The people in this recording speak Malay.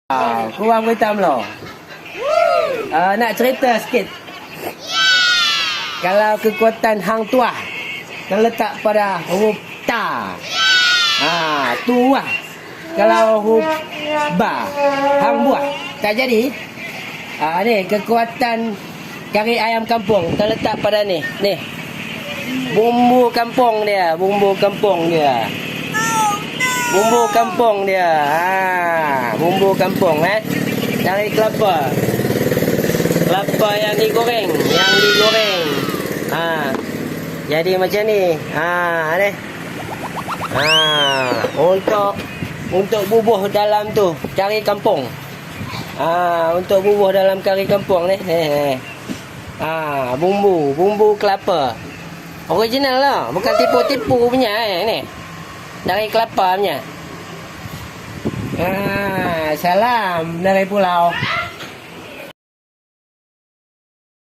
Kurang hitam loh. Nak cerita sikit. Kalau kekuatan hang tuah terletak pada huruf ta. Tu lah. Kalau huruf ba, hang buah tak jadi. Ni kekuatan kari ayam kampung terletak pada ni. Ni. Bumbu kampung dia, bumbu kampung dia. Bumbu kampung dia. Bumbu kampung dari kelapa. Kelapa yang digoreng, jadi macam ni. Ni. Untuk bubuh dalam tu kari kampung. Untuk bubuh dalam kari kampung ni. Bumbu kelapa. Original lah, bukan tipu-tipu punya ni. Dari kelapa punya. Salam dari pulau.